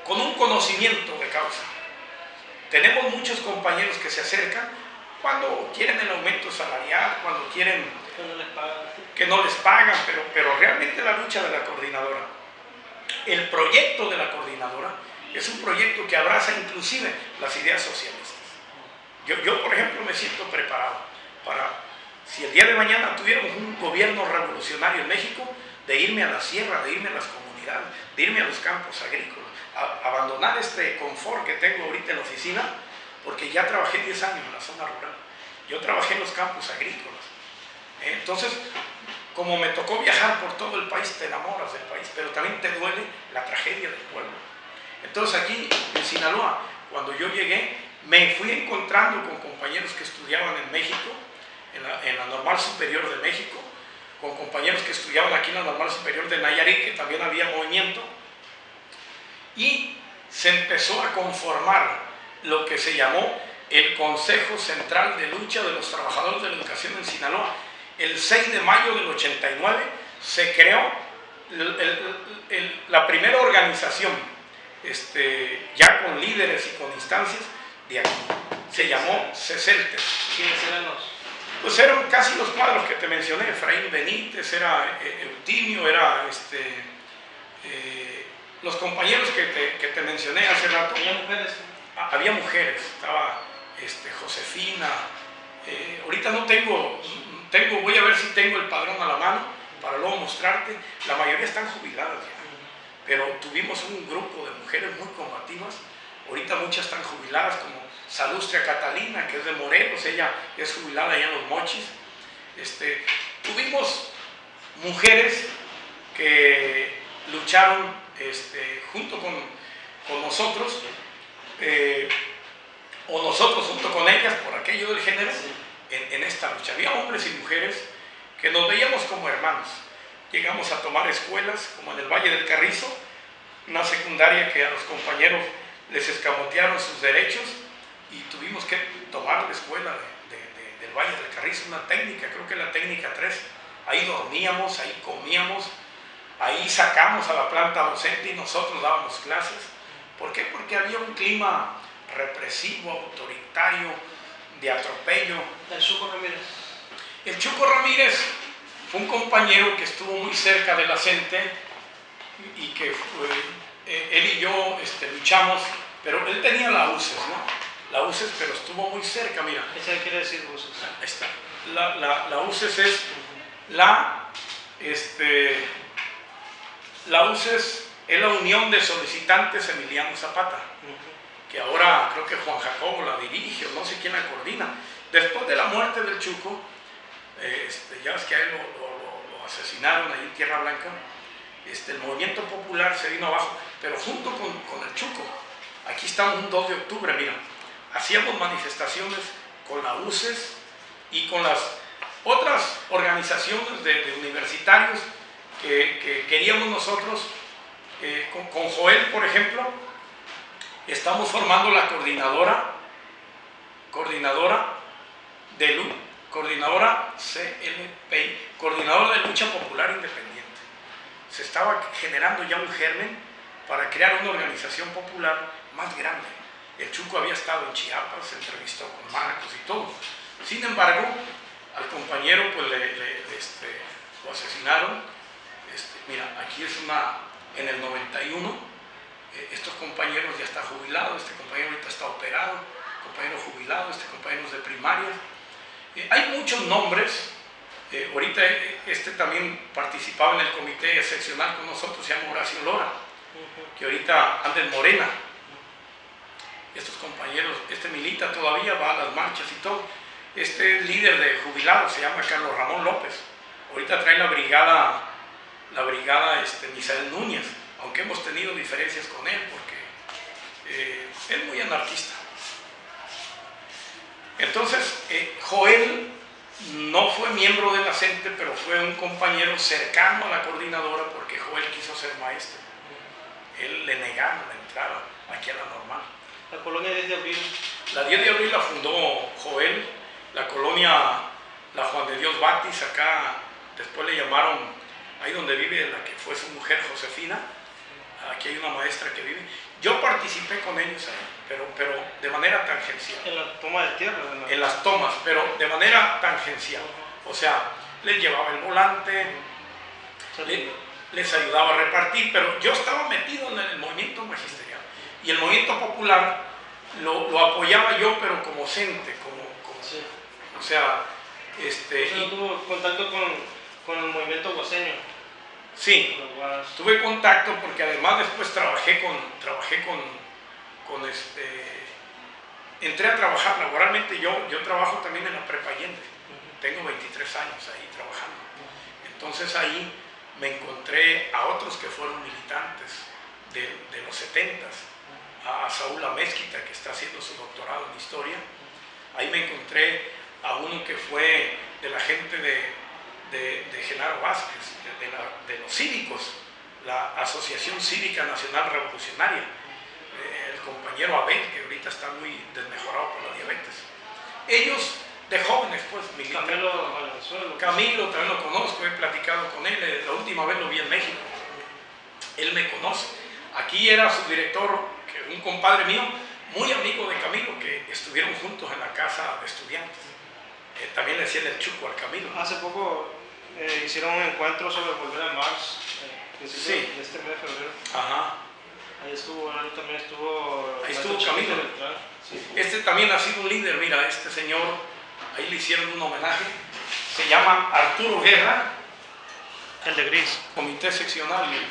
con un conocimiento de causa. Tenemos muchos compañeros que se acercan cuando quieren el aumento salarial, cuando quieren que no les pagan, pero realmente la lucha de la coordinadora, el proyecto de la coordinadora, es un proyecto que abraza inclusive las ideas socialistas. Yo, por ejemplo, me siento preparado para, si el día de mañana tuviéramos un gobierno revolucionario en México, de irme a la sierra, de irme a las comunidades, de irme a los campos agrícolas, abandonar este confort que tengo ahorita en la oficina, porque ya trabajé 10 años en la zona rural. Yo trabajé en los campos agrícolas. Entonces, como me tocó viajar por todo el país, te enamoras del país, pero también te duele la tragedia del pueblo. Entonces aquí en Sinaloa, cuando yo llegué, me fui encontrando con compañeros que estudiaban en México, en la Normal Superior de México, con compañeros que estudiaban aquí en la Normal Superior de Nayarit, que también había movimiento, y se empezó a conformar lo que se llamó el Consejo Central de Lucha de los Trabajadores de la Educación en Sinaloa. El 6 de mayo del 89 se creó la primera organización, ya con líderes y con instancias de aquí. Se llamó CECELTES. ¿Quiénes eran los? Pues eran casi los cuadros que te mencioné: Efraín Benítez, era Eutimio, era los compañeros que te mencioné hace rato. ¿Había mujeres? Había mujeres, estaba Josefina. Ahorita no tengo, voy a ver si tengo el padrón a la mano para luego mostrarte. La mayoría están jubiladas ya, pero tuvimos un grupo de mujeres muy combativas. Ahorita muchas están jubiladas, como Salustria Catalina, que es de Morelos, ella es jubilada allá en Los Mochis. Tuvimos mujeres que lucharon junto con nosotros, o nosotros junto con ellas, por aquello del género, en esta lucha. Había hombres y mujeres que nos veíamos como hermanos. Llegamos a tomar escuelas, como en el Valle del Carrizo, una secundaria que a los compañeros les escamotearon sus derechos, y tuvimos que tomar la escuela del Valle del Carrizo, una técnica, creo que la técnica 3. Ahí dormíamos, ahí comíamos, ahí sacamos a la planta docente y nosotros dábamos clases. ¿Por qué? Porque había un clima represivo, autoritario, de atropello. El Chuco Ramírez. El Chuco Ramírez fue un compañero que estuvo muy cerca de la CENTE y que él y yo luchamos, pero él tenía la UCES, ¿no? La UCES, pero estuvo muy cerca, mira. ¿Qué quiere decir UCES? Ahí está. La UCES es la UCES es la Unión de Solicitantes Emiliano Zapata, que ahora creo que Juan Jacobo la dirige, o no sé quién la coordina. Después de la muerte del Chuco, ya ves que a él lo asesinaron ahí en Tierra Blanca, el movimiento popular se vino abajo, pero junto con el Chuco, aquí estamos un 2 de octubre, mira, hacíamos manifestaciones con la UCES y con las otras organizaciones de universitarios que queríamos nosotros. Con Joel, por ejemplo, estamos formando la coordinadora CLPI, Coordinadora de Lucha Popular Independiente. Se estaba generando ya un germen para crear una organización popular más grande. El Chuco había estado en Chiapas, se entrevistó con Marcos y todo. Sin embargo, al compañero pues lo asesinaron. Mira, aquí es en el 91, estos compañeros ya está jubilado, este compañero ahorita está operado, compañero jubilado, este compañero es de primaria. Hay muchos nombres. Ahorita también participaba en el comité seccional con nosotros, se llama Horacio Lora, que ahorita anda en Morena. Estos compañeros, milita todavía, va a las marchas y todo. Este líder de jubilados se llama Carlos Ramón López. Ahorita trae la brigada Misael Núñez, aunque hemos tenido diferencias con él porque es muy anarquista. Entonces, Joel no fue miembro de la CENTE, pero fue un compañero cercano a la coordinadora porque Joel quiso ser maestro. Él le negaron la entrada aquí a la normal. La colonia 10 de abril. La 10 de abril la fundó Joel, la colonia la Juan de Dios Batis, acá después le llamaron, ahí donde vive la que fue su mujer Josefina, aquí hay una maestra que vive. Yo participé con ellos ahí, pero de manera tangencial. En la toma de tierra. En las tomas, pero de manera tangencial. O sea, les llevaba el volante, les ayudaba a repartir, pero yo estaba metido en el movimiento magisterial. Y el movimiento popular lo apoyaba yo, pero como CENTE, sí. O sea, tuvo contacto con el movimiento guaseño. Sí, tuve contacto porque además después entré a trabajar laboralmente. Yo trabajo también en la Prepa Allende. Tengo 23 años ahí trabajando. Entonces ahí me encontré a otros que fueron militantes de los 70s, a Saúl Amezquita, que está haciendo su doctorado en historia. Ahí me encontré a uno que fue de la gente de Genaro Vázquez, de los cívicos, la Asociación Cívica Nacional Revolucionaria, el compañero Abel, que ahorita está muy desmejorado por la diabetes. Ellos, de jóvenes, pues, militan. Camilo también lo conozco, he platicado con él, la última vez lo vi en México. Él me conoce. Aquí era su director, un compadre mío, muy amigo de Camilo, que estuvieron juntos en la casa de estudiantes. También le decían el Chuco al Camilo. Hace poco hicieron un encuentro sobre volver a Marx, sí, de este mes de febrero. Ajá. Ahí estuvo, él también estuvo. Ahí estuvo Camilo. Sí. También ha sido un líder, mira, este señor, ahí le hicieron un homenaje, se llama Arturo Guerra. El de gris. Comité seccional, mira.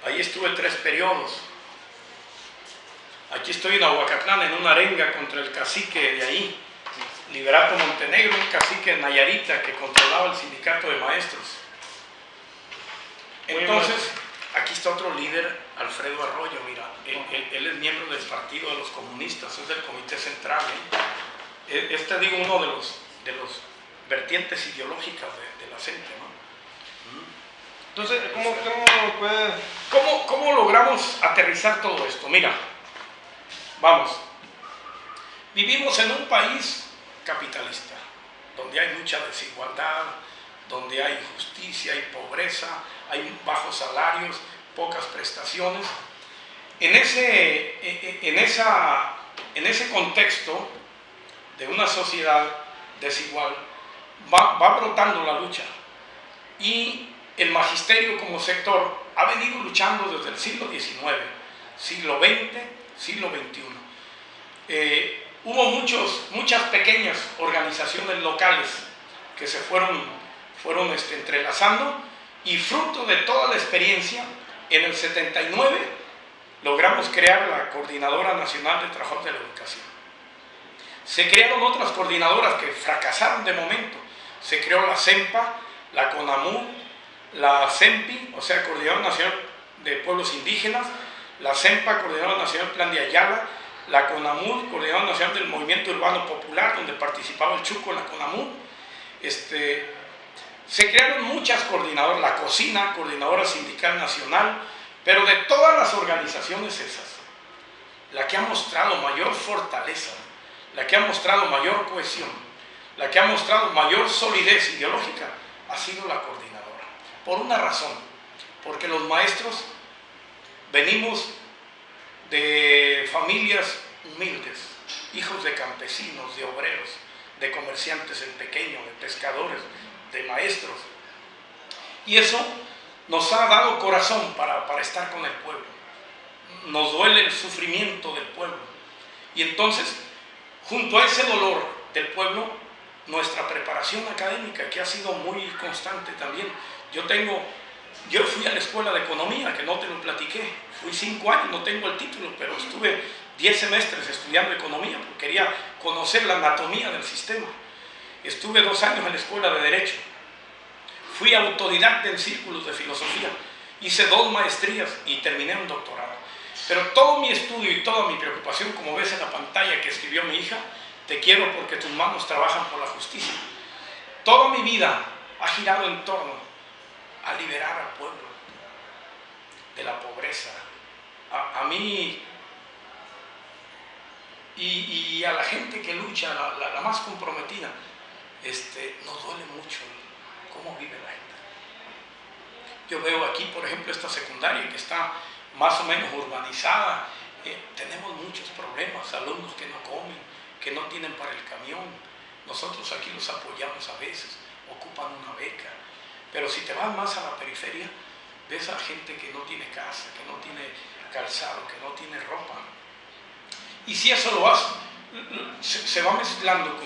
Ahí estuve 3 periodos. Aquí estoy en Ahuacatlán, en una arenga contra el cacique de ahí, Liberato Montenegro, un cacique Nayarita que controlaba el sindicato de maestros. Entonces, aquí está otro líder, Alfredo Arroyo, mira, él es miembro del Partido de los Comunistas, es del Comité Central. Digo, uno de los vertientes ideológicas de la CENTE, ¿no? Entonces, ¿Cómo logramos aterrizar todo esto? Mira, vamos, vivimos en un país capitalista, donde hay mucha desigualdad, donde hay injusticia, hay pobreza, hay bajos salarios, pocas prestaciones. En esa en ese contexto de una sociedad desigual va brotando la lucha, y el magisterio como sector ha venido luchando desde el siglo XIX, siglo XX, siglo XXI. Hubo muchas pequeñas organizaciones locales que se fueron entrelazando, y fruto de toda la experiencia, en el 79 logramos crear la Coordinadora Nacional de Trabajadores de la Educación. Se crearon otras coordinadoras que fracasaron de momento. Se creó la CEMPA, la CONAMUD, la CEMPI, o sea, Coordinadora Nacional de Pueblos Indígenas, la CEMPA, Coordinadora Nacional Plan de Ayala, la CONAMUD, Coordinadora Nacional del Movimiento Urbano Popular, donde participaba el Chuco en la CONAMUD. Se crearon muchas coordinadoras, la COSINA, Coordinadora Sindical Nacional, pero de todas las organizaciones esas, la que ha mostrado mayor fortaleza, la que ha mostrado mayor cohesión, la que ha mostrado mayor solidez ideológica, ha sido la coordinadora. Por una razón, porque los maestros venimos de familias humildes, hijos de campesinos, de obreros, de comerciantes en pequeño, de pescadores, de maestros. Y eso nos ha dado corazón para estar con el pueblo. Nos duele el sufrimiento del pueblo. Y entonces, junto a ese dolor del pueblo, nuestra preparación académica, que ha sido muy constante también. Yo fui a la escuela de economía, que no te lo platiqué. Fui 5 años, no tengo el título, pero estuve 10 semestres estudiando economía, porque quería conocer la anatomía del sistema. Estuve 2 años en la escuela de Derecho. Fui autodidacta en círculos de filosofía. Hice 2 maestrías y terminé un doctorado. Pero todo mi estudio y toda mi preocupación, como ves en la pantalla que escribió mi hija, te quiero porque tus manos trabajan por la justicia. Toda mi vida ha girado en torno a liberar al pueblo de la pobreza. A mí y a la gente que lucha, la más comprometida, nos duele mucho cómo vive la gente. Yo veo aquí, por ejemplo, esta secundaria que está más o menos urbanizada. Tenemos muchos problemas, alumnos que no comen, que no tienen para el camión. Nosotros aquí los apoyamos a veces, ocupan una beca. Pero si te vas más a la periferia, ves a gente que no tiene casa, que no tiene calzado, que no tiene ropa. Y si eso lo hace, se va mezclando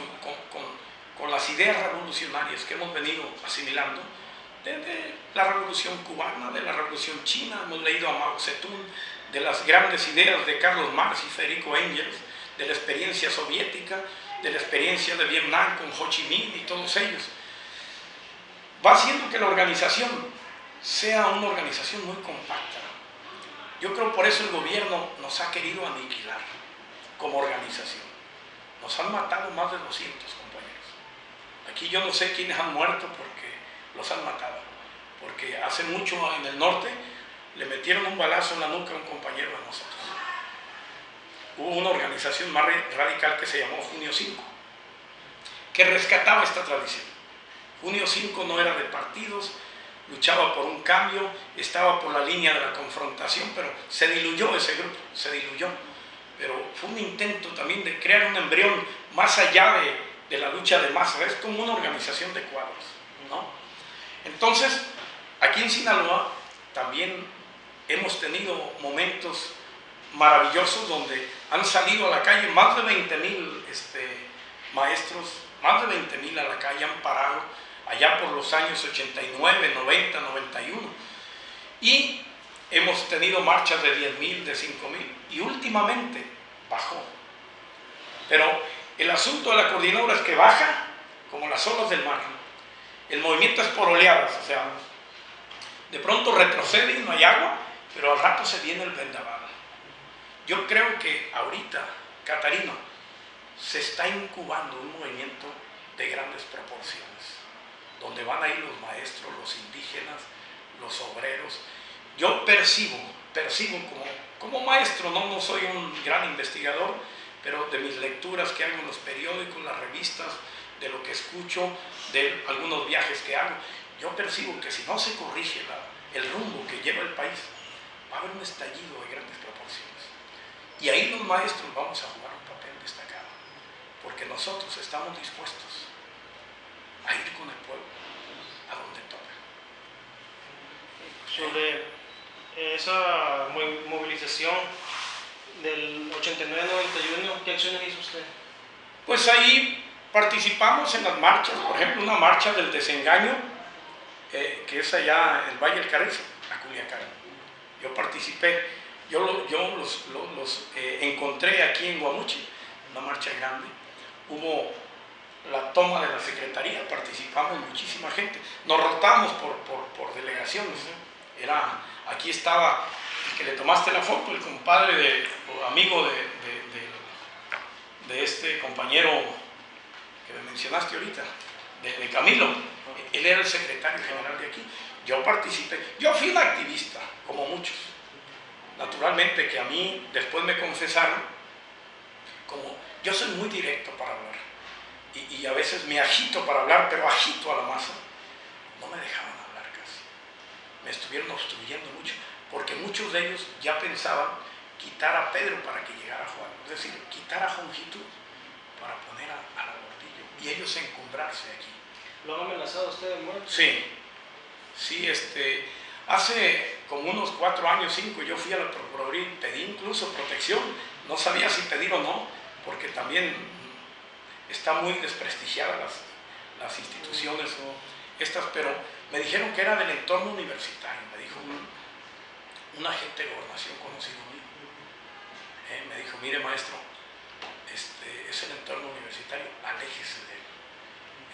con las ideas revolucionarias que hemos venido asimilando desde la Revolución Cubana, de la Revolución China. Hemos leído a Mao Zedong, de las grandes ideas de Carlos Marx y Federico Engels, de la experiencia soviética, de la experiencia de Vietnam con Ho Chi Minh y todos ellos. Va haciendo que la organización sea una organización muy compacta. Yo creo por eso el gobierno nos ha querido aniquilar como organización. Nos han matado más de 200 compañeros. Aquí yo no sé quiénes han muerto porque los han matado. Porque hace mucho en el norte le metieron un balazo en la nuca a un compañero de nosotros. Hubo una organización más radical que se llamó Junio 5, que rescataba esta tradición. Junio 5 no era de partidos, luchaba por un cambio, estaba por la línea de la confrontación, pero se diluyó ese grupo, se diluyó. Pero fue un intento también de crear un embrión más allá de la lucha de masas. Es como una organización de cuadros, ¿no? Entonces, aquí en Sinaloa también hemos tenido momentos maravillosos donde han salido a la calle más de 20,000 maestros, más de 20,000 a la calle han parado allá por los años 89, 90, 91. Y hemos tenido marchas de 10,000, de 5,000 y últimamente bajó. Pero el asunto de la coordinadora es que baja como las olas del mar. El movimiento es por oleadas, o sea, de pronto retrocede y no hay agua, pero al rato se viene el vendaval. Yo creo que ahorita, Catarino, se está incubando un movimiento de grandes proporciones, donde van a ir los maestros, los indígenas, los obreros. Yo percibo como maestro, no soy un gran investigador, pero de mis lecturas que hago en los periódicos, las revistas, de lo que escucho, de algunos viajes que hago, yo percibo que si no se corrige el rumbo que lleva el país, va a haber un estallido de grandes proporciones. Y ahí los maestros vamos a jugar un papel destacado, porque nosotros estamos dispuestos a ir con el pueblo a donde toca. Sobre esa movilización del 89-91, ¿qué acciones hizo usted? Pues ahí participamos en las marchas, por ejemplo, una marcha del desengaño, que es allá en el Valle del Carrizo, a Culiacán. Yo participé, yo los encontré aquí en Guamuchi, una marcha grande. Hubo la toma de la secretaría, participamos muchísima gente, nos rotamos por delegaciones. Aquí estaba el que le tomaste la foto, el compadre o amigo de este compañero que me mencionaste ahorita, de Camilo. Él era el secretario general de aquí. Yo participé, yo fui un activista, como muchos. Naturalmente que a mí después me confesaron, como yo soy muy directo para hablar, y a veces me agito para hablar, pero agito a la masa, no me dejaban hablar casi. Me estuvieron obstruyendo mucho, porque muchos de ellos ya pensaban quitar a Pedro para que llegara Juan, es decir, quitar a Jongitud para poner a la Gordillo, y ellos encumbrarse aquí. ¿Lo han amenazado a usted de muerte? Sí, hace como unos 4 años, 5, yo fui a la Procuraduría y pedí incluso protección. No sabía si pedir o no, porque también está muy desprestigiadas las instituciones estas, pero me dijeron que era del entorno universitario. Me dijo un agente de gobernación conocido mío. Me dijo, mire maestro, es el entorno universitario, aléjese de él.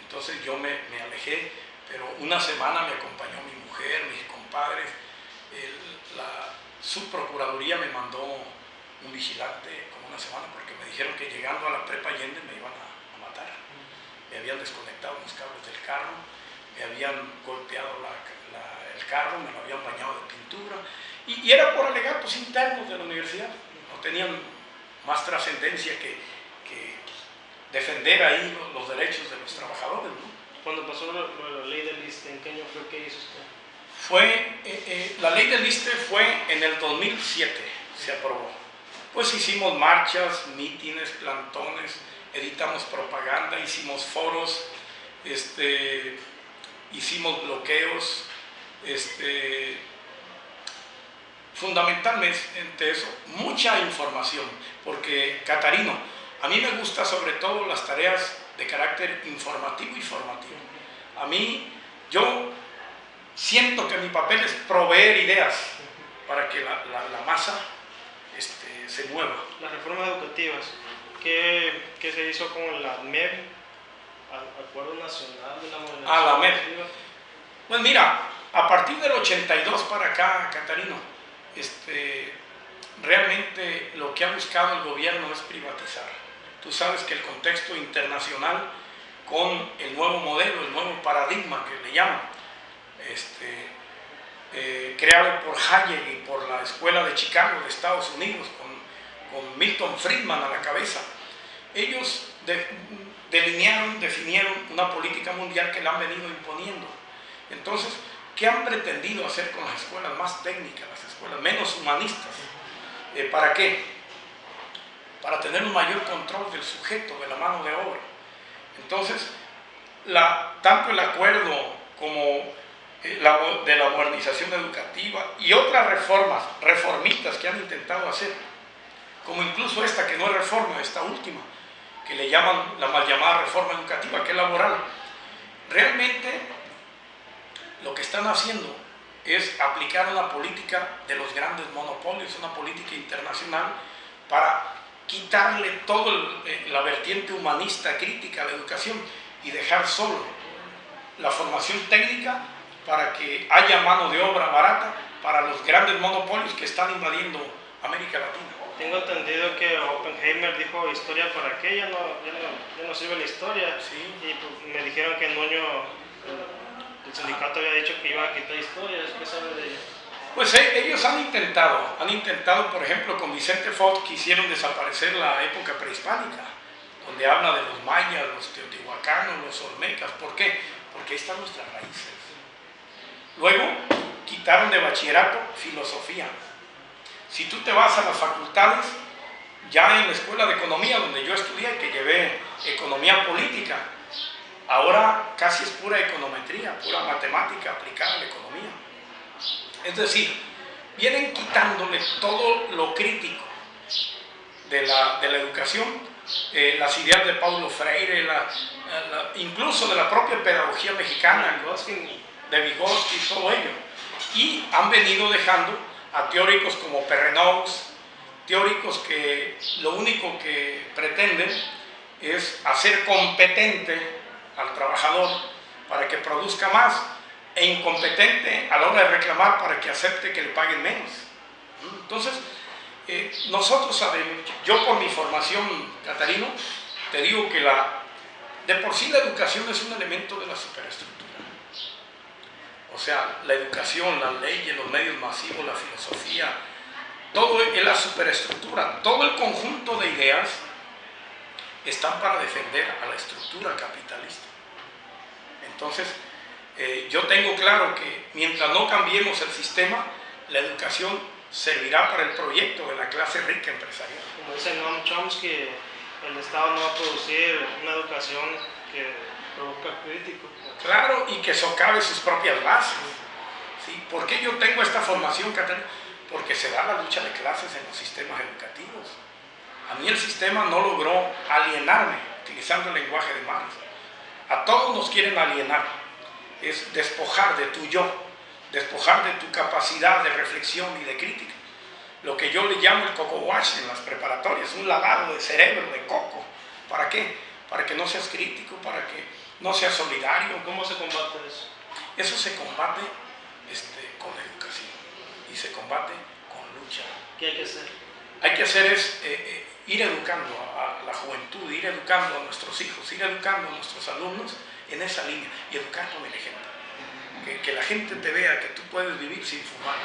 Entonces yo me alejé, pero una semana me acompañó mi mujer, mis compadres. La subprocuraduría me mandó un vigilante como una semana, porque me dijeron que llegando a la Prepa Allende me iban a matar. Me habían desconectado los cables del carro, me habían golpeado el carro, me lo habían bañado de pintura, y era por alegatos internos de la universidad. No tenían más trascendencia que defender ahí los derechos de los trabajadores, ¿no? Cuando pasó la ley del ISSSTE, ¿en qué año fue que hizo usted? La ley del ISSSTE fue en el 2007, se aprobó. Pues hicimos marchas, mítines, plantones, editamos propaganda, hicimos foros, hicimos bloqueos, fundamentalmente eso, mucha información, porque Catarino, a mí me gusta sobre todo las tareas de carácter informativo y formativo. A mí, yo siento que mi papel es proveer ideas para que la masa se mueva. Las reformas educativas, ¿qué se hizo con la MEB, Acuerdo Nacional de la Modernización? La MEB. Pues mira, a partir del 82 para acá, Catarino, realmente lo que ha buscado el gobierno es privatizar. Tú sabes que el contexto internacional, con el nuevo modelo, el nuevo paradigma que le llaman, creado por Hayek y por la Escuela de Chicago de Estados Unidos, con Milton Friedman a la cabeza, ellos definieron una política mundial que la han venido imponiendo. Entonces, ¿qué han pretendido hacer con las escuelas más técnicas, las escuelas menos humanistas? ¿Para qué? Para tener un mayor control del sujeto, de la mano de obra. Entonces, tanto el acuerdo como de la modernización educativa y otras reformistas que han intentado hacer, como incluso esta que no es reforma, esta última, que le llaman la mal llamada reforma educativa, que es laboral, realmente lo que están haciendo es aplicar una política de los grandes monopolios, una política internacional, para quitarle toda la vertiente humanista crítica a la educación y dejar solo la formación técnica para que haya mano de obra barata para los grandes monopolios que están invadiendo América Latina. Tengo entendido que Oppenheimer dijo historia para qué, ya no sirve la historia. Sí. Y pues, me dijeron que Nuño, el sindicato había dicho que iba a quitar historias. ¿Qué sabe de ello? Pues ellos han intentado, por ejemplo, con Vicente Fox quisieron desaparecer la época prehispánica, donde habla de los mayas, los teotihuacanos, los olmecas. ¿Por qué? Porque ahí están nuestras raíces. Luego quitaron de bachillerato filosofía. Si tú te vas a las facultades, ya en la escuela de economía donde yo estudié, que llevé economía política, ahora casi es pura econometría, pura matemática aplicada a la economía. Es decir, vienen quitándole todo lo crítico de la educación, las ideas de Paulo Freire, incluso de la propia pedagogía mexicana, de Vygotsky, todo ello. Y han venido dejando a teóricos como Perrenaux, teóricos que lo único que pretenden es hacer competente al trabajador para que produzca más, e incompetente a la hora de reclamar para que acepte que le paguen menos. Entonces, nosotros sabemos, yo por mi formación, Catarino, te digo que de por sí la educación es un elemento de la superestructura. O sea, la educación, las leyes, los medios masivos, la filosofía, todo es la superestructura, todo el conjunto de ideas están para defender a la estructura capitalista. Entonces, yo tengo claro que mientras no cambiemos el sistema, la educación servirá para el proyecto de la clase rica empresarial. Como dice Noam Chomsky, el Estado no va a producir una educación que provoca crítico. Claro, y que socave sus propias bases. ¿Sí? ¿Por qué yo tengo esta formación, Catalina? Porque se da la lucha de clases en los sistemas educativos. A mí el sistema no logró alienarme, utilizando el lenguaje de Marx. A todos nos quieren alienar. Es despojar de tu yo, despojar de tu capacidad de reflexión y de crítica. Lo que yo le llamo el coco wash en las preparatorias, un lavado de cerebro, de coco. ¿Para qué? Para que no seas crítico, para que no seas solidario. ¿Cómo se combate eso? Eso se combate con educación y se combate con lucha. ¿Qué hay que hacer? Hay que hacer es ir educando a la juventud, ir educando a nuestros hijos, ir educando a nuestros alumnos en esa línea y educar con el ejemplo. Que la gente te vea que tú puedes vivir sin fumar,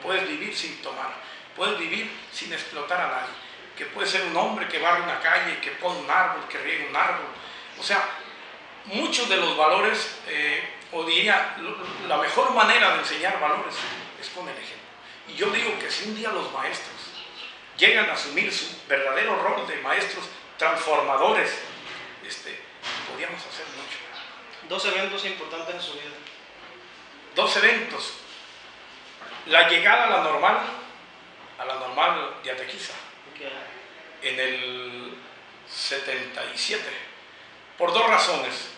puedes vivir sin tomar, puedes vivir sin explotar a nadie, que puedes ser un hombre que barre una calle, que pone un árbol, que riega un árbol. O sea, muchos de los valores, o diría, la mejor manera de enseñar valores es con el ejemplo. Y yo digo que si un día los maestros llegan a asumir su verdadero rol de maestros transformadores, podríamos hacer mucho. 2 eventos importantes en su vida. 2 eventos. La llegada a la normal de Atequiza, en el 77, por 2 razones,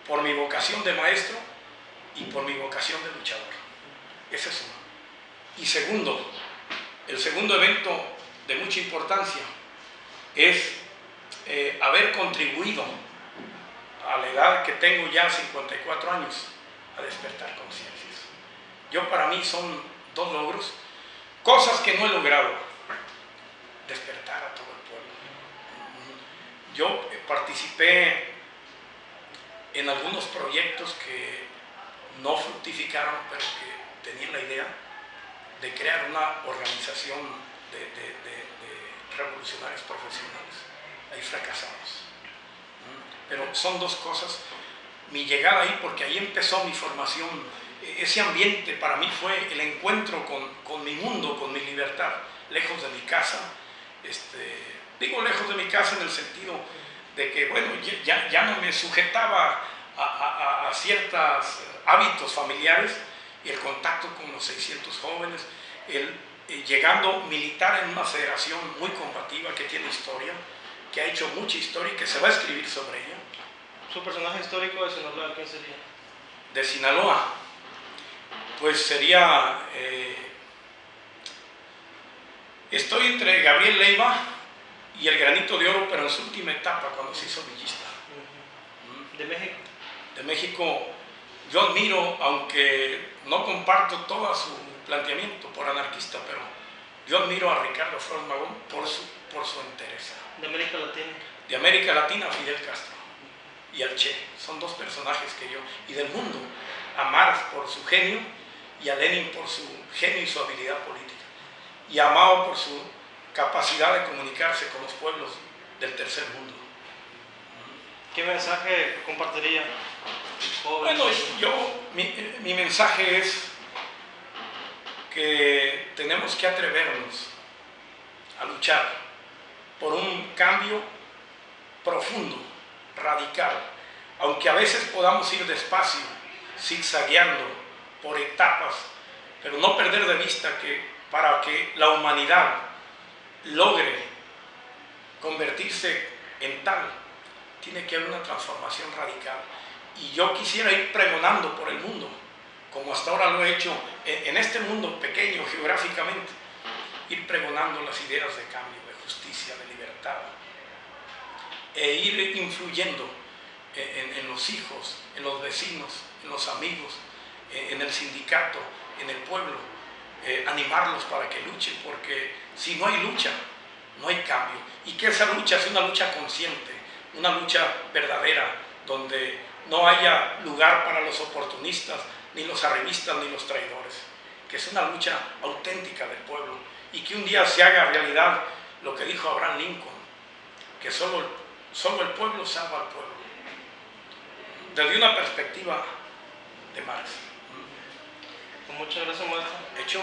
por mi vocación de maestro y por mi vocación de luchador. Ese es uno. Y segundo, el segundo evento de mucha importancia es haber contribuido a la edad que tengo ya, 54 años, a despertar conciencias. Para mí son 2 logros, cosas que no he logrado: despertar a todo el pueblo. Yo participé en algunos proyectos que no fructificaron, pero que tenían la idea de crear una organización de revolucionarios profesionales. Ahí fracasamos. Pero son 2 cosas. Mi llegada ahí, porque ahí empezó mi formación. Ese ambiente para mí fue el encuentro con mi mundo, con mi libertad, lejos de mi casa. Digo lejos de mi casa en el sentido de que, bueno, ya no me sujetaba a ciertos hábitos familiares, y el contacto con los 600 jóvenes, llegando militar en una federación muy combativa que tiene historia, que ha hecho mucha historia y que se va a escribir sobre ella. ¿Su personaje histórico de Sinaloa quién sería? De Sinaloa, pues sería, estoy entre Gabriel Leiva y el Granito de Oro, pero en su última etapa, cuando se hizo villista. ¿De México? De México, yo admiro, aunque no comparto todo su planteamiento por anarquista, pero yo admiro a Ricardo Flores Magón por su entereza. ¿De América Latina? De América Latina, Fidel Castro y al Che. Son 2 personajes que yo, y del mundo, a Marx por su genio y a Lenin por su genio y su habilidad política, y a Mao por su capacidad de comunicarse con los pueblos del tercer mundo. ¿Qué mensaje compartiría? Bueno, mi mensaje es que tenemos que atrevernos a luchar por un cambio profundo, radical, aunque a veces podamos ir despacio, zigzagueando por etapas, pero no perder de vista que para que la humanidad logre convertirse en tal, tiene que haber una transformación radical. Y yo quisiera ir pregonando por el mundo, como hasta ahora lo he hecho en este mundo pequeño geográficamente, ir pregonando las ideas de cambio, de justicia, de libertad, e ir influyendo en los hijos, en los vecinos, en los amigos, en el sindicato, en el pueblo, animarlos para que luchen, porque si no hay lucha, no hay cambio. Y que esa lucha sea una lucha consciente, una lucha verdadera, donde no haya lugar para los oportunistas, ni los arribistas, ni los traidores, que es una lucha auténtica del pueblo, y que un día se haga realidad lo que dijo Abraham Lincoln, que solo el pueblo salva al pueblo, desde una perspectiva de Marx. Muchas gracias, maestro. Hecho.